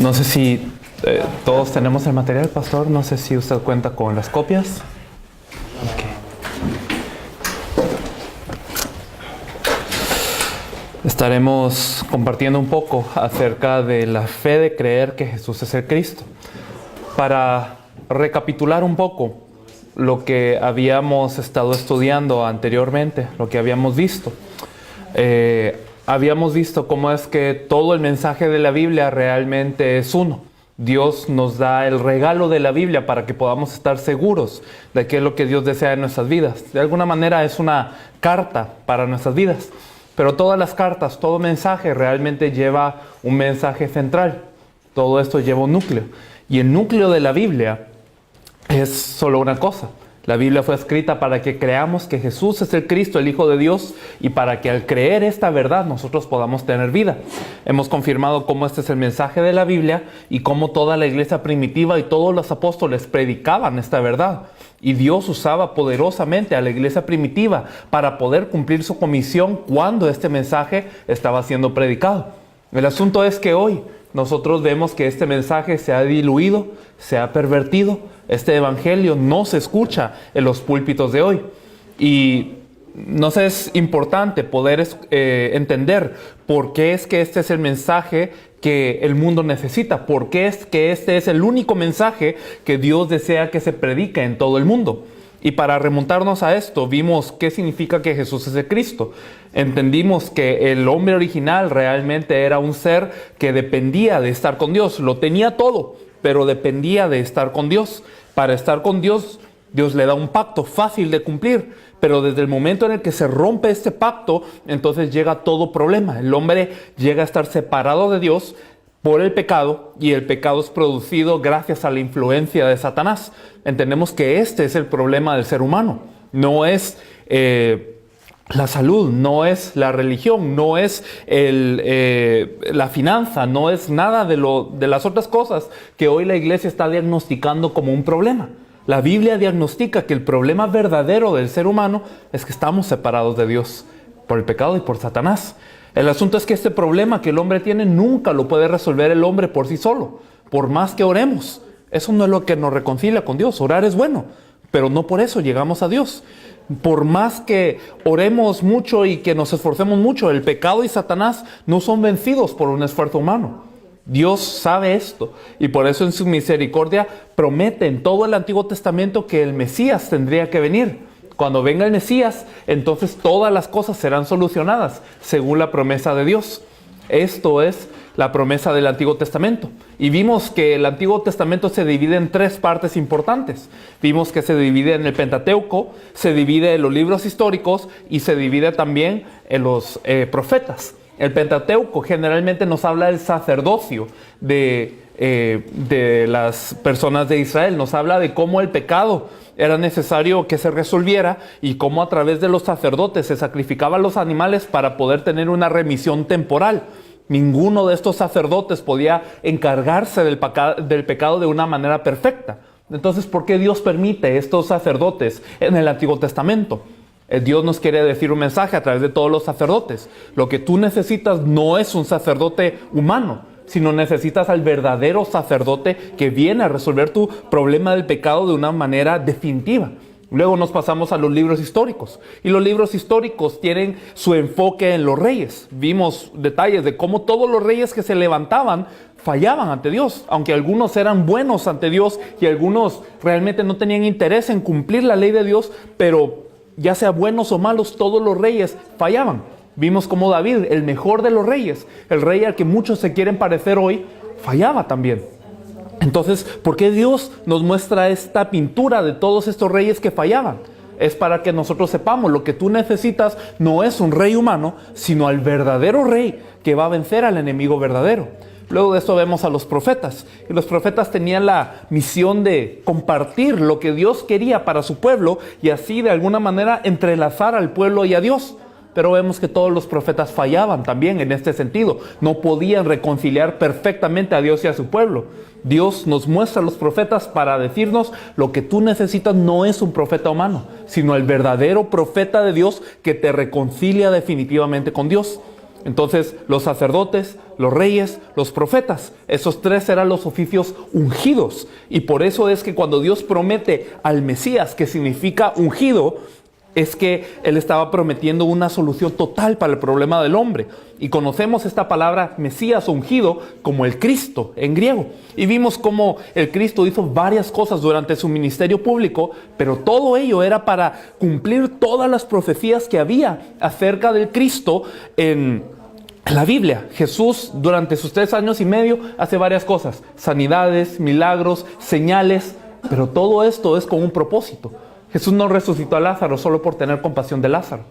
No sé si todos tenemos el material, pastor. No sé si usted cuenta con las copias. Okay. Estaremos compartiendo un poco acerca de la fe de creer que Jesús es el Cristo. Para recapitular un poco lo que habíamos estado estudiando anteriormente, lo que habíamos visto. Habíamos visto cómo es que todo el mensaje de la Biblia realmente es uno. Dios nos da el regalo de la Biblia para que podamos estar seguros de qué es lo que Dios desea en nuestras vidas. De alguna manera es una carta para nuestras vidas. Pero todas las cartas, todo mensaje realmente lleva un mensaje central. Todo esto lleva un núcleo. Y el núcleo de la Biblia es solo una cosa. La Biblia fue escrita para que creamos que Jesús es el Cristo, el Hijo de Dios, y para que al creer esta verdad nosotros podamos tener vida. Hemos confirmado cómo este es el mensaje de la Biblia y cómo toda la iglesia primitiva y todos los apóstoles predicaban esta verdad. Y Dios usaba poderosamente a la iglesia primitiva para poder cumplir su comisión cuando este mensaje estaba siendo predicado. El asunto es que hoy nosotros vemos que este mensaje se ha diluido, se ha pervertido. Este evangelio no se escucha en los púlpitos de hoy. Y nos es importante poder entender por qué es que este es el mensaje que el mundo necesita. Por qué es que este es el único mensaje que Dios desea que se predique en todo el mundo. Y para remontarnos a esto, vimos qué significa que Jesús es el Cristo. Entendimos que el hombre original realmente era un ser que dependía de estar con Dios. Lo tenía todo, pero dependía de estar con Dios. Para estar con Dios, Dios le da un pacto fácil de cumplir. Pero desde el momento en el que se rompe este pacto, entonces llega todo problema. El hombre llega a estar separado de Dios por el pecado, y el pecado es producido gracias a la influencia de Satanás. Entendemos que este es el problema del ser humano. No es la salud, no es la religión, no es la finanza, no es nada de las otras cosas que hoy la iglesia está diagnosticando como un problema. La Biblia diagnostica que el problema verdadero del ser humano es que estamos separados de Dios por el pecado y por Satanás. El asunto es que este problema que el hombre tiene nunca lo puede resolver el hombre por sí solo, por más que oremos. Eso no es lo que nos reconcilia con Dios. Orar es bueno, pero no por eso llegamos a Dios. Por más que oremos mucho y que nos esforcemos mucho, el pecado y Satanás no son vencidos por un esfuerzo humano. Dios sabe esto, y por eso en su misericordia promete en todo el Antiguo Testamento que el Mesías tendría que venir. Cuando venga el Mesías, entonces todas las cosas serán solucionadas según la promesa de Dios. Esto es la promesa del Antiguo Testamento. Y vimos que el Antiguo Testamento se divide en tres partes importantes. Vimos que se divide en el Pentateuco, se divide en los libros históricos y se divide también en los profetas. El Pentateuco generalmente nos habla del sacerdocio de las personas de Israel. Nos habla de cómo el pecado era necesario que se resolviera y cómo a través de los sacerdotes se sacrificaban los animales para poder tener una remisión temporal. Ninguno de estos sacerdotes podía encargarse del pecado de una manera perfecta. Entonces, ¿por qué Dios permite estos sacerdotes en el Antiguo Testamento? Dios nos quiere decir un mensaje a través de todos los sacerdotes. Lo que tú necesitas no es un sacerdote humano, sino necesitas al verdadero sacerdote que viene a resolver tu problema del pecado de una manera definitiva. Luego nos pasamos a los libros históricos. Y los libros históricos tienen su enfoque en los reyes. Vimos detalles de cómo todos los reyes que se levantaban fallaban ante Dios. Aunque algunos eran buenos ante Dios y algunos realmente no tenían interés en cumplir la ley de Dios, pero ya sea buenos o malos, todos los reyes fallaban. Vimos cómo David, el mejor de los reyes, el rey al que muchos se quieren parecer hoy, fallaba también. Entonces, ¿por qué Dios nos muestra esta pintura de todos estos reyes que fallaban? Es para que nosotros sepamos, lo que tú necesitas no es un rey humano, sino al verdadero rey que va a vencer al enemigo verdadero. Luego de esto vemos a los profetas. Y los profetas tenían la misión de compartir lo que Dios quería para su pueblo y así de alguna manera entrelazar al pueblo y a Dios. pero vemos que todos los profetas fallaban también en este sentido. No podían reconciliar perfectamente a Dios y a su pueblo. Dios nos muestra a los profetas para decirnos: lo que tú necesitas no es un profeta humano, sino el verdadero profeta de Dios que te reconcilia definitivamente con Dios. Entonces, los sacerdotes, los reyes, los profetas, esos tres eran los oficios ungidos. Y por eso es que cuando Dios promete al Mesías, que significa ungido, es que Él estaba prometiendo una solución total para el problema del hombre. Y conocemos esta palabra Mesías, ungido, como el Cristo en griego. Y vimos cómo el Cristo hizo varias cosas durante su ministerio público, pero todo ello era para cumplir todas las profecías que había acerca del Cristo en la Biblia. Jesús durante sus 3 años y medio hace varias cosas: sanidades, milagros, señales, pero todo esto es con un propósito. Jesús no resucitó a Lázaro solo por tener compasión de Lázaro.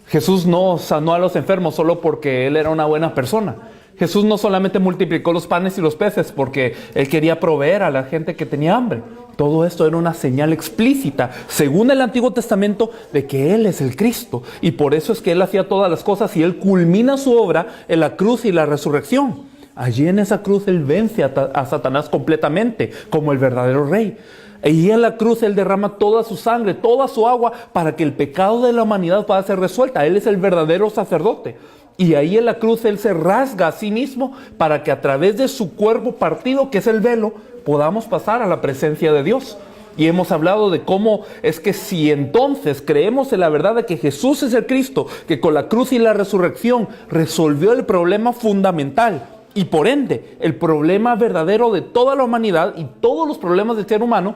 Jesús no sanó a los enfermos solo porque Él era una buena persona. Jesús no solamente multiplicó los panes y los peces porque Él quería proveer a la gente que tenía hambre. Todo esto era una señal explícita, según el Antiguo Testamento, de que Él es el Cristo. Y por eso es que Él hacía todas las cosas y Él culmina su obra en la cruz y la resurrección. Allí en esa cruz Él vence a Satanás completamente como el verdadero rey. Y en la cruz Él derrama toda su sangre, toda su agua, para que el pecado de la humanidad pueda ser resuelta. Él es el verdadero sacerdote. Y ahí en la cruz Él se rasga a sí mismo para que a través de su cuerpo partido, que es el velo, podamos pasar a la presencia de Dios. Y hemos hablado de cómo es que si entonces creemos en la verdad de que Jesús es el Cristo, que con la cruz y la resurrección resolvió el problema fundamental, y por ende el problema verdadero de toda la humanidad y todos los problemas del ser humano,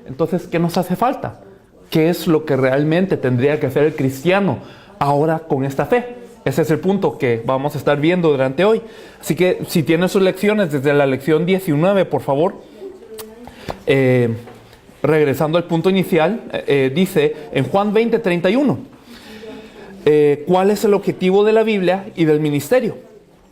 entonces ¿qué nos hace falta? ¿Qué es lo que realmente tendría que hacer el cristiano ahora con esta fe? Ese es el punto que vamos a estar viendo durante hoy. Así que si tienen sus lecciones desde la lección 19, por favor, regresando al punto inicial, dice en Juan 20:31, ¿cuál es el objetivo de la Biblia y del ministerio?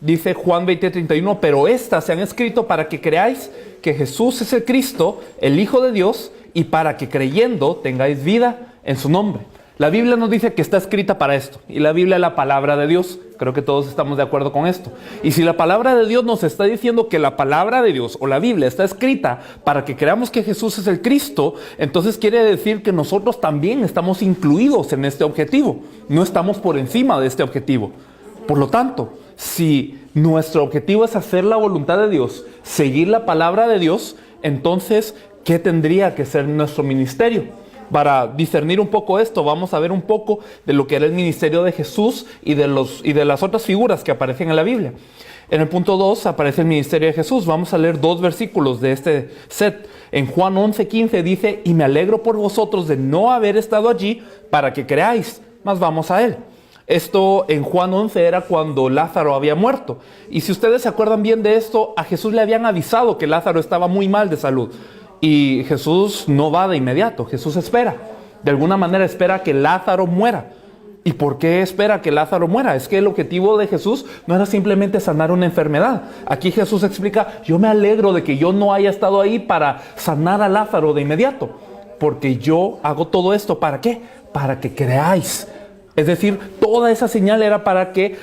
Dice Juan 20:31, pero estas se han escrito para que creáis que Jesús es el Cristo, el Hijo de Dios, y para que creyendo tengáis vida en su nombre. La Biblia nos dice que está escrita para esto, y la Biblia es la palabra de Dios. Creo que todos estamos de acuerdo con esto. Y si la palabra de Dios nos está diciendo que la palabra de Dios o la Biblia está escrita para que creamos que Jesús es el Cristo, entonces quiere decir que nosotros también estamos incluidos en este objetivo. No estamos por encima de este objetivo. Por lo tanto, si nuestro objetivo es hacer la voluntad de Dios, seguir la palabra de Dios, entonces, ¿qué tendría que ser nuestro ministerio? Para discernir un poco esto, vamos a ver un poco de lo que era el ministerio de Jesús y de las otras figuras que aparecen en la Biblia. En el punto 2 aparece el ministerio de Jesús. Vamos a leer 2 versículos de este set. En Juan 11:15 dice: y me alegro por vosotros de no haber estado allí para que creáis, mas vamos a él. Esto en Juan 11 era cuando Lázaro había muerto. Y si ustedes se acuerdan bien de esto, a Jesús le habían avisado que Lázaro estaba muy mal de salud. Y Jesús no va de inmediato, Jesús espera. De alguna manera espera que Lázaro muera. ¿Y por qué espera que Lázaro muera? Es que el objetivo de Jesús no era simplemente sanar una enfermedad. Aquí Jesús explica: yo me alegro de que yo no haya estado ahí para sanar a Lázaro de inmediato. Porque yo hago todo esto, ¿para qué? Para que creáis. Es decir, toda esa señal era para que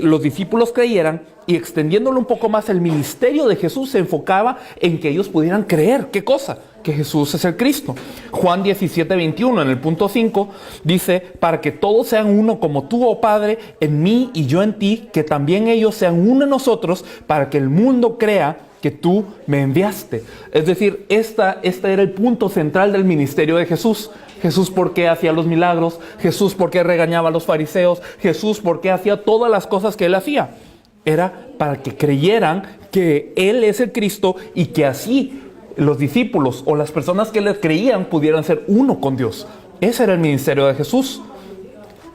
los discípulos creyeran, y extendiéndolo un poco más, el ministerio de Jesús se enfocaba en que ellos pudieran creer. ¿Qué cosa? Que Jesús es el Cristo. Juan 17:21, en el punto 5, dice: para que todos sean uno como tú, oh Padre, en mí y yo en ti, que también ellos sean uno en nosotros, para que el mundo crea que tú me enviaste. Es decir, este era el punto central del ministerio de Jesús. Jesús, ¿por qué hacía los milagros? Jesús, ¿por qué regañaba a los fariseos? Jesús, ¿por qué hacía todas las cosas que él hacía? Era para que creyeran que Él es el Cristo, y que así los discípulos o las personas que le creían pudieran ser uno con Dios. Ese era el ministerio de Jesús.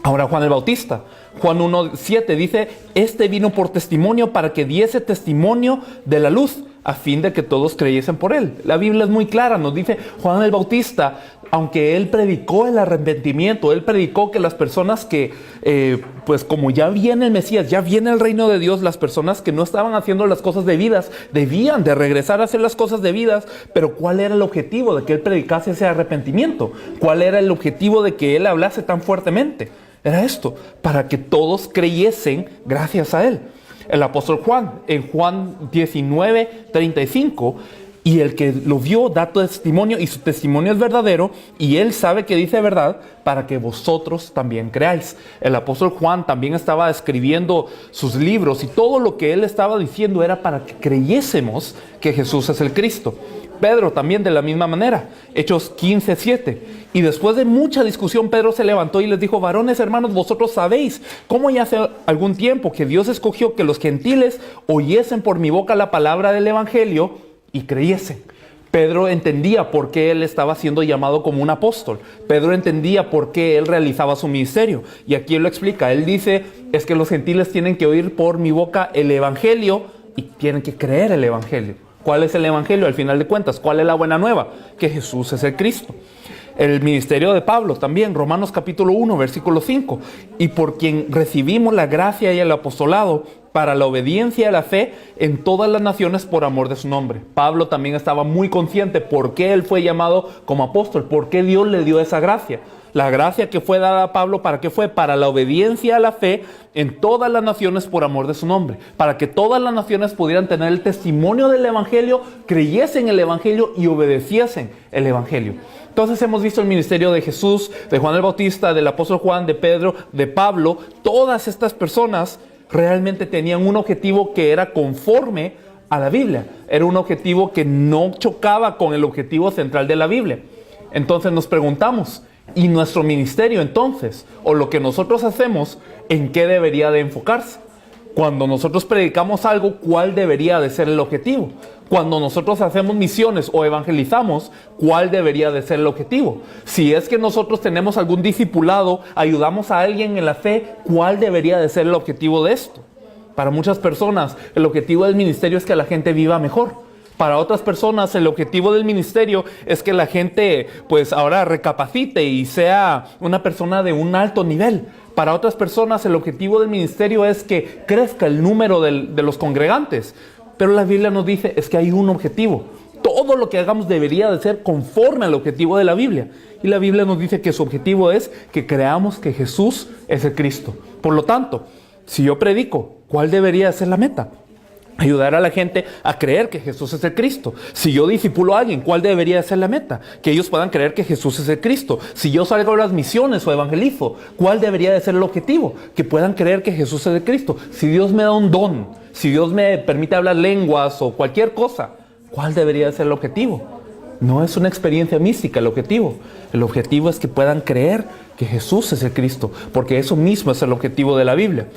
Ahora Juan el Bautista, Juan 1:7 dice: este vino por testimonio, para que diese testimonio de la luz, a fin de que todos creyesen por él. La Biblia es muy clara, nos dice Juan el Bautista, aunque él predicó el arrepentimiento, él predicó que las personas que, pues como ya viene el Mesías, ya viene el reino de Dios, las personas que no estaban haciendo las cosas debidas, debían de regresar a hacer las cosas debidas. Pero ¿cuál era el objetivo de que él predicase ese arrepentimiento? ¿Cuál era el objetivo de que él hablase tan fuertemente? Era esto, para que todos creyesen gracias a Él. El apóstol Juan, en Juan 19:35, y el que lo vio da testimonio, y su testimonio es verdadero, y él sabe que dice verdad, para que vosotros también creáis. El apóstol Juan también estaba escribiendo sus libros, y todo lo que él estaba diciendo era para que creyésemos que Jesús es el Cristo. Pedro también de la misma manera, Hechos 15:7. Y después de mucha discusión, Pedro se levantó y les dijo: varones hermanos, vosotros sabéis cómo ya hace algún tiempo que Dios escogió que los gentiles oyesen por mi boca la palabra del evangelio y creyesen. Pedro entendía por qué él estaba siendo llamado como un apóstol. Pedro entendía por qué él realizaba su ministerio. Y aquí él lo explica. Él dice, es que los gentiles tienen que oír por mi boca el evangelio y tienen que creer el evangelio. ¿Cuál es el evangelio al final de cuentas? ¿Cuál es la buena nueva? Que Jesús es el Cristo. El ministerio de Pablo también, Romanos capítulo 1, versículo 5. Y por quien recibimos la gracia y el apostolado para la obediencia a la fe en todas las naciones por amor de su nombre. Pablo también estaba muy consciente por qué él fue llamado como apóstol, por qué Dios le dio esa gracia. La gracia que fue dada a Pablo, ¿para qué fue? Para la obediencia a la fe en todas las naciones por amor de su nombre. Para que todas las naciones pudieran tener el testimonio del evangelio, creyesen el evangelio y obedeciesen el evangelio. Entonces hemos visto el ministerio de Jesús, de Juan el Bautista, del apóstol Juan, de Pedro, de Pablo. Todas estas personas realmente tenían un objetivo que era conforme a la Biblia. Era un objetivo que no chocaba con el objetivo central de la Biblia. Entonces nos preguntamos, ¿y nuestro ministerio entonces, o lo que nosotros hacemos, en qué debería de enfocarse? Cuando nosotros predicamos algo, ¿cuál debería de ser el objetivo? Cuando nosotros hacemos misiones o evangelizamos, ¿cuál debería de ser el objetivo? Si es que nosotros tenemos algún discipulado, ayudamos a alguien en la fe, ¿cuál debería de ser el objetivo de esto? Para muchas personas, el objetivo del ministerio es que la gente viva mejor. Para otras personas, el objetivo del ministerio es que la gente, pues ahora recapacite y sea una persona de un alto nivel. Para otras personas, el objetivo del ministerio es que crezca el número de los congregantes. Pero la Biblia nos dice, es que hay un objetivo. Todo lo que hagamos debería de ser conforme al objetivo de la Biblia. Y la Biblia nos dice que su objetivo es que creamos que Jesús es el Cristo. Por lo tanto, si yo predico, ¿cuál debería de ser la meta? Ayudar a la gente a creer que Jesús es el Cristo. Si yo discipulo a alguien, ¿cuál debería de ser la meta? Que ellos puedan creer que Jesús es el Cristo. Si yo salgo a las misiones o evangelizo, ¿cuál debería de ser el objetivo? Que puedan creer que Jesús es el Cristo. Si Dios me da un don, si Dios me permite hablar lenguas o cualquier cosa, ¿cuál debería de ser el objetivo? No es una experiencia mística el objetivo. El objetivo es que puedan creer que Jesús es el Cristo, porque eso mismo es el objetivo de la Biblia.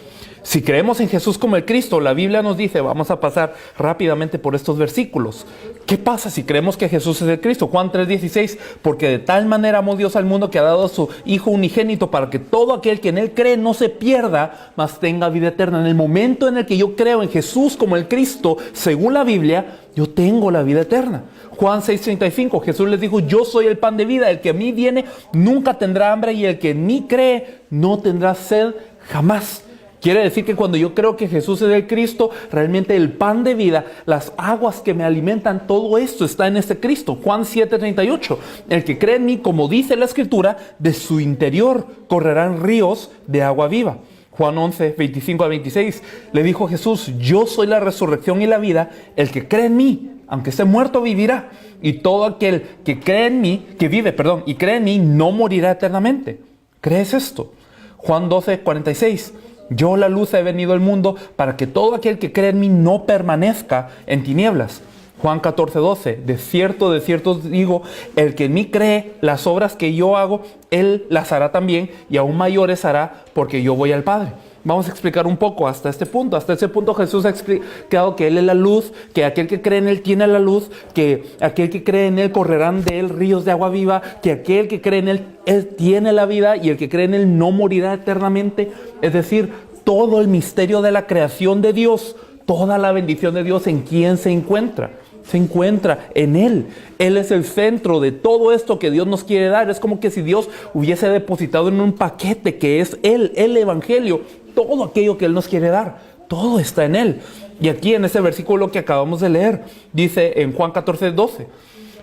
Si creemos en Jesús como el Cristo, la Biblia nos dice, vamos a pasar rápidamente por estos versículos. ¿Qué pasa si creemos que Jesús es el Cristo? Juan 3:16, porque de tal manera amó Dios al mundo que ha dado a su Hijo unigénito para que todo aquel que en Él cree no se pierda, mas tenga vida eterna. En el momento en el que yo creo en Jesús como el Cristo, según la Biblia, yo tengo la vida eterna. Juan 6:35, Jesús les dijo, yo soy el pan de vida, el que a mí viene nunca tendrá hambre y el que en mí cree no tendrá sed jamás. Quiere decir que cuando yo creo que Jesús es el Cristo, realmente el pan de vida, las aguas que me alimentan, todo esto está en este Cristo. Juan 7:38, el que cree en mí, como dice la Escritura, de su interior correrán ríos de agua viva. Juan 11:25-26, le dijo Jesús, yo soy la resurrección y la vida, el que cree en mí, aunque esté muerto, vivirá. Y todo aquel que cree en mí, y cree en mí, no morirá eternamente. ¿Crees esto? Juan 12:46, yo la luz he venido al mundo para que todo aquel que cree en mí no permanezca en tinieblas. Juan 14:12, de cierto os digo, el que en mí cree, las obras que yo hago, él las hará también, y aún mayores hará, porque yo voy al Padre. Vamos a explicar un poco hasta este punto. Hasta ese punto Jesús ha explicado que Él es la luz, que aquel que cree en Él tiene la luz, que aquel que cree en Él correrán de Él ríos de agua viva, que aquel que cree en Él tiene la vida y el que cree en Él no morirá eternamente. Es decir, todo el misterio de la creación de Dios, toda la bendición de Dios, ¿en quién se encuentra? Se encuentra en Él. Él es el centro de todo esto que Dios nos quiere dar. Es como que si Dios hubiese depositado en un paquete que es Él, el Evangelio, todo aquello que Él nos quiere dar, todo está en Él. Y aquí en ese versículo que acabamos de leer, dice en Juan 14:12,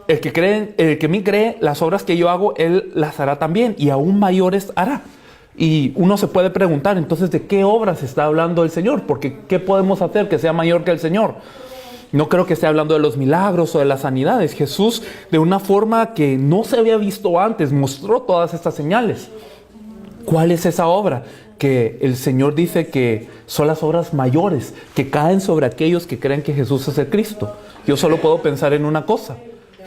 el que en mí cree, las obras que yo hago, Él las hará también, y aún mayores hará. Y uno se puede preguntar, entonces, ¿de qué obras está hablando el Señor? Porque ¿qué podemos hacer que sea mayor que el Señor? No creo que esté hablando de los milagros o de las sanidades. Jesús, de una forma que no se había visto antes, mostró todas estas señales. ¿Cuál es esa obra? Que el Señor dice que son las obras mayores que caen sobre aquellos que creen que Jesús es el Cristo. Yo solo puedo pensar en una cosa.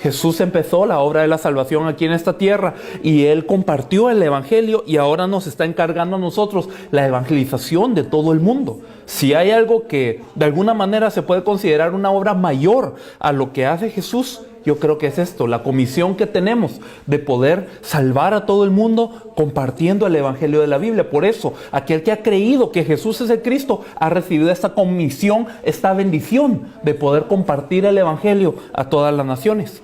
Jesús empezó la obra de la salvación aquí en esta tierra y Él compartió el Evangelio y ahora nos está encargando a nosotros la evangelización de todo el mundo. Si hay algo que de alguna manera se puede considerar una obra mayor a lo que hace Jesús, yo creo que es esto, la comisión que tenemos de poder salvar a todo el mundo compartiendo el Evangelio de la Biblia. Por eso, aquel que ha creído que Jesús es el Cristo ha recibido esta comisión, esta bendición de poder compartir el Evangelio a todas las naciones.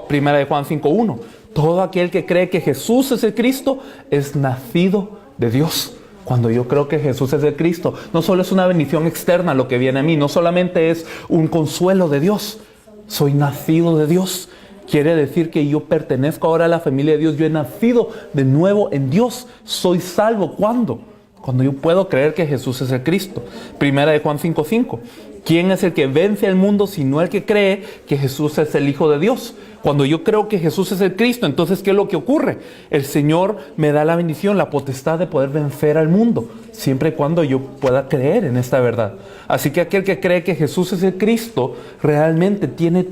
Primera de Juan 5:1. Todo aquel que cree que Jesús es el Cristo es nacido de Dios. Cuando yo creo que Jesús es el Cristo, no solo es una bendición externa lo que viene a mí, no solamente es un consuelo de Dios. Soy nacido de Dios. Quiere decir que yo pertenezco ahora a la familia de Dios. Yo he nacido de nuevo en Dios. Soy salvo. ¿Cuándo? Cuando yo puedo creer que Jesús es el Cristo. Primera de Juan 5:5. ¿Quién es el que vence al mundo sino el que cree que Jesús es el Hijo de Dios? Cuando yo creo que Jesús es el Cristo, entonces ¿qué es lo que ocurre? El Señor me da la bendición, la potestad de poder vencer al mundo, siempre y cuando yo pueda creer en esta verdad. Así que aquel que cree que Jesús es el Cristo, realmente tiene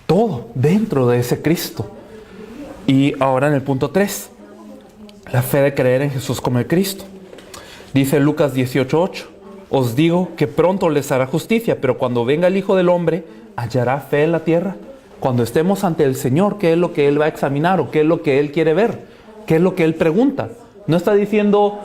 todo dentro de ese Cristo. Y ahora en el punto 3, la fe de creer en Jesús como el Cristo. Dice Lucas 18:8, os digo que pronto les hará justicia, pero cuando venga el Hijo del Hombre, ¿hallará fe en la tierra? Cuando estemos ante el Señor, ¿qué es lo que Él va a examinar o qué es lo que Él quiere ver? ¿Qué es lo que Él pregunta? No está diciendo,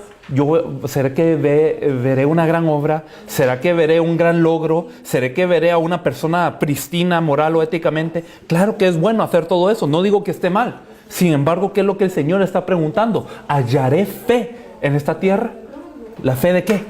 ¿será que veré una gran obra? ¿Será que veré un gran logro? ¿Será que veré a una persona pristina, moral o éticamente? Claro que es bueno hacer todo eso, no digo que esté mal. Sin embargo, ¿qué es lo que el Señor está preguntando? ¿Hallaré fe en esta tierra? ¿La fe de qué?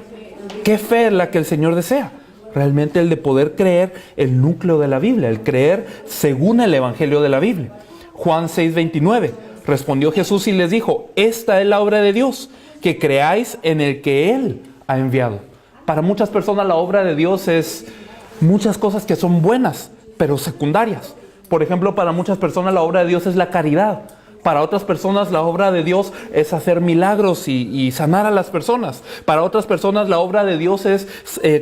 ¿Qué fe es la que el Señor desea? Realmente el de poder creer el núcleo de la Biblia, el creer según el Evangelio de la Biblia. Juan 6:29, respondió Jesús y les dijo, esta es la obra de Dios, que creáis en el que Él ha enviado. Para muchas personas la obra de Dios es muchas cosas que son buenas, pero secundarias. Por ejemplo, para muchas personas la obra de Dios es la caridad. Para otras personas la obra de Dios es hacer milagros y sanar a las personas. Para otras personas la obra de Dios es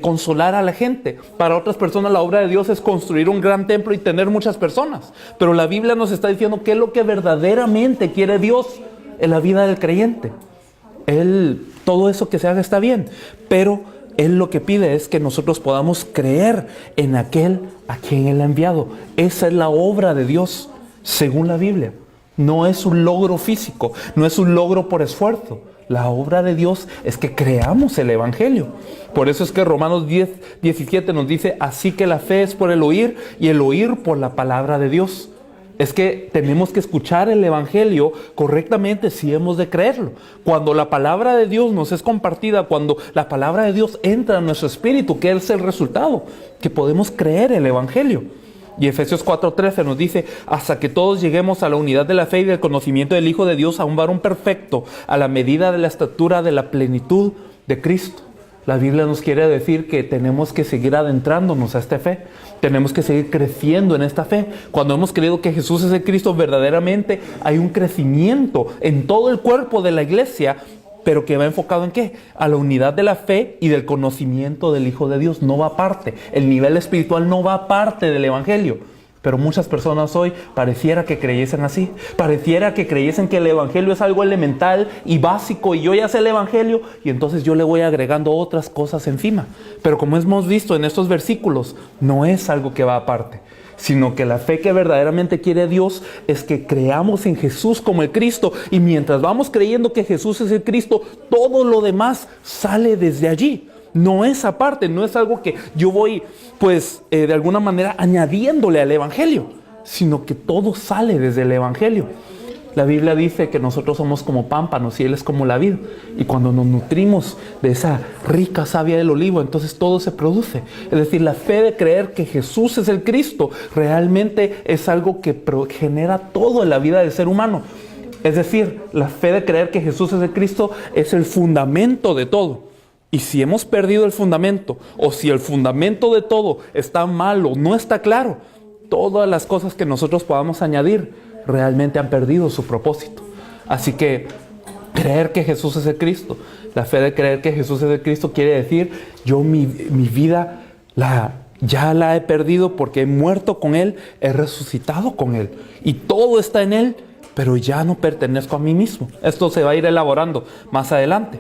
consolar a la gente. Para otras personas la obra de Dios es construir un gran templo y tener muchas personas. Pero la Biblia nos está diciendo qué es lo que verdaderamente quiere Dios en la vida del creyente. Todo eso que se haga está bien, pero Él lo que pide es que nosotros podamos creer en aquel a quien Él ha enviado. Esa es la obra de Dios según la Biblia. No es un logro físico, no es un logro por esfuerzo. La obra de Dios es que creamos el Evangelio. Por eso es que Romanos 10:17 nos dice, así que la fe es por el oír y el oír por la palabra de Dios. Es que tenemos que escuchar el Evangelio correctamente si hemos de creerlo. Cuando la palabra de Dios nos es compartida, cuando la palabra de Dios entra en nuestro espíritu, ¿qué es el resultado? Que podemos creer el Evangelio. Y Efesios 4:13 nos dice, hasta que todos lleguemos a la unidad de la fe y del conocimiento del Hijo de Dios, a un varón perfecto, a la medida de la estatura de la plenitud de Cristo. La Biblia nos quiere decir que tenemos que seguir adentrándonos a esta fe. Tenemos que seguir creciendo en esta fe. Cuando hemos creído que Jesús es el Cristo, verdaderamente hay un crecimiento en todo el cuerpo de la iglesia, pero que va enfocado ¿en qué? A la unidad de la fe y del conocimiento del Hijo de Dios. No va aparte. El nivel espiritual no va aparte del Evangelio. Pero muchas personas hoy pareciera que creyesen así. Pareciera que creyesen que el Evangelio es algo elemental y básico y yo ya sé el Evangelio y entonces yo le voy agregando otras cosas encima. Pero como hemos visto en estos versículos, no es algo que va aparte, sino que la fe que verdaderamente quiere Dios es que creamos en Jesús como el Cristo. Y mientras vamos creyendo que Jesús es el Cristo, todo lo demás sale desde allí. No es aparte, no es algo que yo voy, de alguna manera añadiéndole al Evangelio, sino que todo sale desde el Evangelio. La Biblia dice que nosotros somos como pámpanos y Él es como la vid. Y cuando nos nutrimos de esa rica savia del olivo, entonces todo se produce. Es decir, la fe de creer que Jesús es el Cristo realmente es algo que genera todo en la vida del ser humano. Es decir, la fe de creer que Jesús es el Cristo es el fundamento de todo. Y si hemos perdido el fundamento, o si el fundamento de todo está mal o no está claro, todas las cosas que nosotros podamos añadir realmente han perdido su propósito. Así que creer que Jesús es el Cristo, la fe de creer que Jesús es el Cristo quiere decir, yo mi vida ya la he perdido porque he muerto con Él, he resucitado con Él. Y todo está en Él, pero ya no pertenezco a mí mismo. Esto se va a ir elaborando más adelante.